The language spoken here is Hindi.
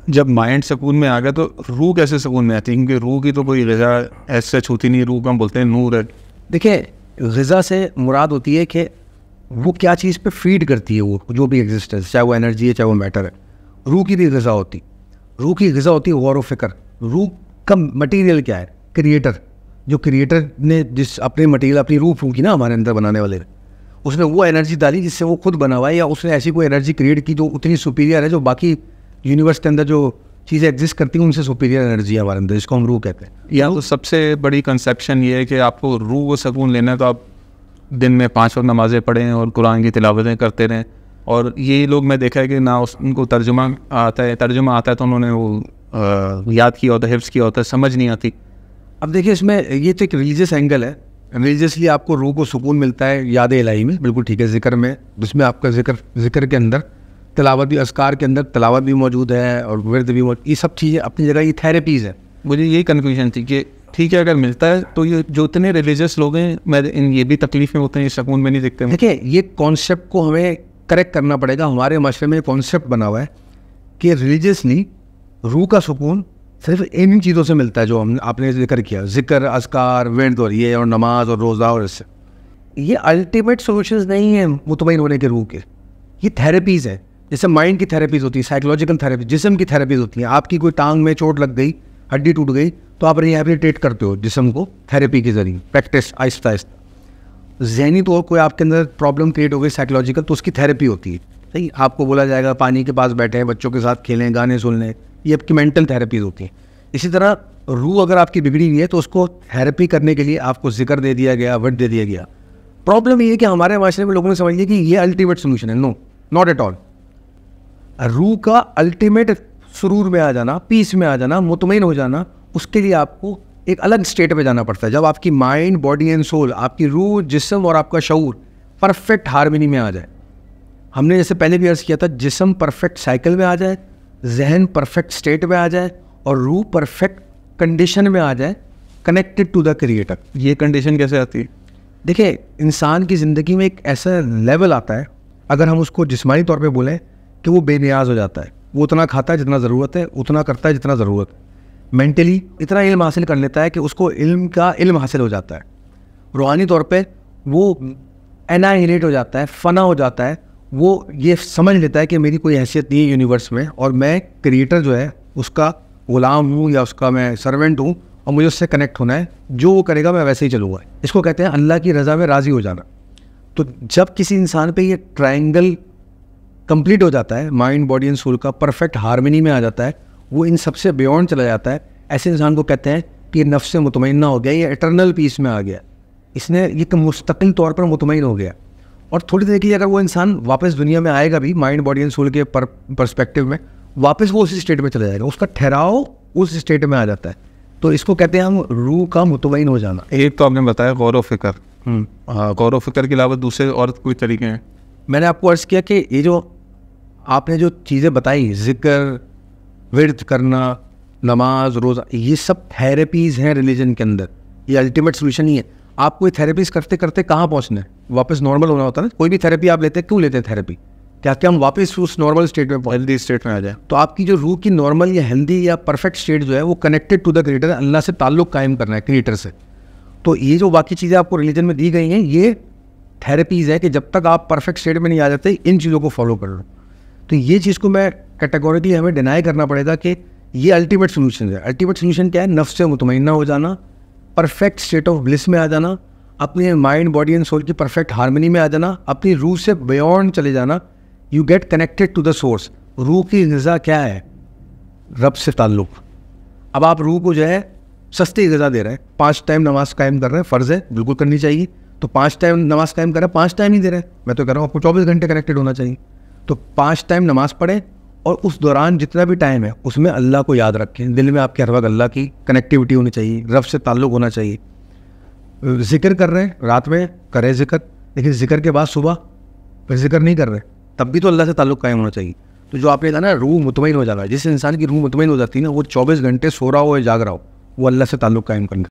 जब माइंड सुकून में आ गया तो रूह कैसे सुकून में आती है? क्योंकि रूह की तो कोई ग़िज़ा ऐसे छूती नहीं, रूह को हम बोलते हैं नूर है। देखिए, ग़िज़ा से मुराद होती है कि वो क्या चीज़ पे फीड करती है, वो जो भी एग्जिस्टेंस, चाहे वो एनर्जी है चाहे वो मैटर है। रूह की भी ग़िज़ा होती, रूह की ग़िज़ा होती है गौर व फ़िक्र। रूह का मटीरियल क्या है? क्रिएटर। जो क्रिएटर ने जिस अपने मटीरियल, अपनी रूह फूंकी ना हमारे अंदर बनाने वाले ने, उसने वो एनर्जी डाली जिससे वो खुद बना हुआ है, या उसने ऐसी कोई एनर्जी क्रिएट की जो उतनी सुपीरियर है, जो बाकी यूनिवर्स के अंदर जो चीज़ें एग्जिस्ट करती हैं उनसे सुपीरियर एनर्जी है हमारे अंदर, जिसको हम रूह कहते हैं। या तो सबसे बड़ी कंसेप्शन ये है कि आपको रूह को सुकून लेना है तो आप दिन में 5 वक्त नमाज़ें पढ़ें और कुरान की तिलावतें करते रहें। और ये लोग मैं देखा है कि ना उनको तर्जुमा आता है तो उन्होंने वो याद किया होता है, हिफ्ज़ किया होता है, समझ नहीं आती। अब देखिए, इसमें ये तो एक रिलीजियस एंगल है। रिलीजियसली आपको रूह को सुकून मिलता है याद इलाही में, बिल्कुल ठीक है, ज़िक्र में, जिसमें आपका ज़िक्र के अंदर तिलावत भी, अज़कार के अंदर तिलावत भी मौजूद है और विर्द भी मौजूद। ये सब चीज़ें अपनी जगह, ये थेरेपीज़ है। मुझे यही कन्फ्यूजन थी कि ठीक है, अगर मिलता है तो ये जो इतने रिलीजियस लोग हैं, मैं ये भी तकलीफ़ में होते हैं, ये सुकून में नहीं दिखते। देखिए, ये कॉन्सेप्ट को हमें करेक्ट करना पड़ेगा। हमारे माशरे में कॉन्सेप्ट बना हुआ है कि रिलीजियसली रूह का सुकून सिर्फ इन चीज़ों से मिलता है जो आपने जिक्र किया, ज़िक्र, अज़कार, विर्द और ये और नमाज और रोज़ा, और इससे ये अल्टीमेट सोल्यूशंस नहीं है मुतमईन होने के रूह के। ये थेरेपीज़ है। जैसे माइंड की थेरेपीज़ होती है, साइकोलॉजिकल थेरेपी, जिस्म की थेरेपीज़ होती हैं। आपकी कोई टांग में चोट लग गई, हड्डी टूट गई, तो आप रिहैबिलिटेट करते हो जिस्म को थेरेपी के ज़रिए, प्रैक्टिस आहिस्ता आहिस्ता। ज़हनी तौर कोई आपके अंदर प्रॉब्लम क्रिएट हो गई साइकोलॉजिकल, तो उसकी थेरेपी होती है। सही, आपको बोला जाएगा पानी के पास बैठे हैं, बच्चों के साथ खेलें, गाने सुन लें, ये आपकी मेंटल थेरेपीज़ होती हैं। इसी तरह रूह अगर आपकी बिगड़ी हुई है तो उसको थेरेपी करने के लिए आपको ज़िक्र दे दिया गया, वर्ड दे दिया गया। प्रॉब्लम ये है कि हमारे माशरे में लोगों ने समझ लिया कि ये अल्टीमेट सोल्यूशन है। No, not at all. रूह का अल्टीमेट सुरूर में आ जाना, पीस में आ जाना, मुतमईन हो जाना, उसके लिए आपको एक अलग स्टेट में जाना पड़ता है। जब आपकी माइंड, बॉडी एंड सोल, आपकी रूह, जिस्म और आपका शऊर परफेक्ट हार्मनी में आ जाए। हमने जैसे पहले भी अर्ज़ किया था, जिस्म परफेक्ट साइकिल में आ जाए, जहन परफेक्ट स्टेट में आ जाए और रूह परफेक्ट कंडीशन में आ जाए, कनेक्टेड टू द क्रिएटर। ये कंडीशन कैसे आती है? देखिए, इंसान की ज़िंदगी में एक ऐसा लेवल आता है, अगर हम उसको जिस्मानी तौर पे बोलें, कि वो बेनियाज हो जाता है। वो उतना खाता है जितना ज़रूरत है, उतना करता है जितना ज़रूरत है। मेंटली इतना इल्म हासिल कर लेता है कि उसको इल्म का इल्म हासिल हो जाता है। रूहानी तौर पे वो एनाहिलेट हो जाता है, फ़ना हो जाता है। वो ये समझ लेता है कि मेरी कोई हैसियत नहीं है यूनिवर्स में, और मैं क्रिएटर जो है उसका ग़ुलाम हूँ या उसका मैं सर्वेंट हूँ, और मुझे उससे कनेक्ट होना है। जो वो करेगा मैं वैसे ही चलूँगा। इसको कहते हैं अल्लाह की रज़ा में राज़ी हो जाना। तो जब किसी इंसान पे ये ट्रायंगल कंप्लीट हो जाता है, माइंड, बॉडी एंड सोल का परफेक्ट हार्मनी में आ जाता है, वो इन सबसे बियॉन्ड चला जाता है, ऐसे इंसान को कहते हैं कि ये नफ्स मुतमइन्ना हो गया, ये इटरनल पीस में आ गया, इसने ये मुस्तकिल तौर पर मुतमईन हो गया। और थोड़ी देर के लिए अगर वो इंसान वापस दुनिया में आएगा भी, माइंड, बॉडी एंड सोल के पर्सपेक्टिव में, वापस वो उसी स्टेट में चला जाएगा, उसका ठहराव उस स्टेट में आ जाता है। तो इसको कहते हैं हम रूह का मुतमईन हो जाना। एक तो आपने बताया गौर व फ़िक्र, गौर व फ़िक्र के अलावा दूसरे और कोई तरीके हैं? मैंने आपको अर्ज़ किया कि ये जो आपने जो चीज़ें बताई, ज़िक्र, विर्द करना, नमाज, रोज़ा, ये सब थेरेपीज़ हैं रिलीजन के अंदर। ये अल्टीमेट सोल्यूशन नहीं है। आपको ये थेरेपीज़ करते करते कहाँ पहुँचना है? वापस नॉर्मल होना होता है ना। कोई भी थेरेपी आप लेते हैं, क्यों लेते हैं थेरेपी? क्या हम वापस उस नॉर्मल स्टेट में, हेल्दी स्टेट में आ जाए? तो आपकी जो रूह की नॉर्मल या हेल्दी या परफेक्ट स्टेट जो है वो कनेक्टेड टू द क्रिएटर, अल्लाह से ताल्लुक़ कायम करना है, क्रिएटर से। तो ये जो बाकी चीज़ें आपको रिलीजन में दी गई हैं, ये थेरेपीज़ है कि जब तक आप परफेक्ट स्टेट में नहीं आ जाते, इन चीज़ों को फॉलो कर लो। तो ये चीज़ को मैं कैटेगोरिकली हमें डिनाई करना पड़ेगा कि ये अल्टीमेट सोल्यूशन है। अल्टीमेट सोल्यूशन क्या है? नफ्स से मुतमइन्ना हो जाना, परफेक्ट स्टेट ऑफ ब्लिस में आ जाना, अपने माइंड, बॉडी एंड सोल की परफेक्ट हार्मनी में आ जाना, अपनी रूह से बियॉन्ड चले जाना। You get connected to the source. रूह की ग़िज़ा क्या है? रब से ताल्लुक़। अब आप रूह को जो है सस्ती ग़िज़ा दे रहे हैं, 5 टाइम नमाज कायम कर रहे हैं, फ़र्ज़ है, बिल्कुल करनी चाहिए। तो 5 टाइम नमाज कायम कर रहे हैं, 5 टाइम नहीं दे रहे हैं। मैं तो कह रहा हूँ आपको 24 घंटे कनेक्टेड होना चाहिए। तो 5 टाइम नमाज पढ़ें, और उस दौरान जितना भी टाइम है उसमें अल्लाह को याद रखें। दिल में आपके हर वक्त अल्लाह की कनेक्टिविटी होनी चाहिए, रब से ताल्लुक़ होना चाहिए। ज़िक्र कर रहे हैं, रात में करें ज़िक्र, लेकिन ज़िक्र के बाद सुबह फिर ज़िक्र नहीं कर रहे, तब भी तो अल्लाह से ताल्लुक़ कायम होना चाहिए। तो जो आपने कहा ना, रूह मुतमईन हो जाना, जिस इंसान की रूह मुतमईन हो जाती है ना, वो 24 घंटे सो रहा हो या जाग रहा हो, वो अल्लाह से ताल्लुक़ कायम करना।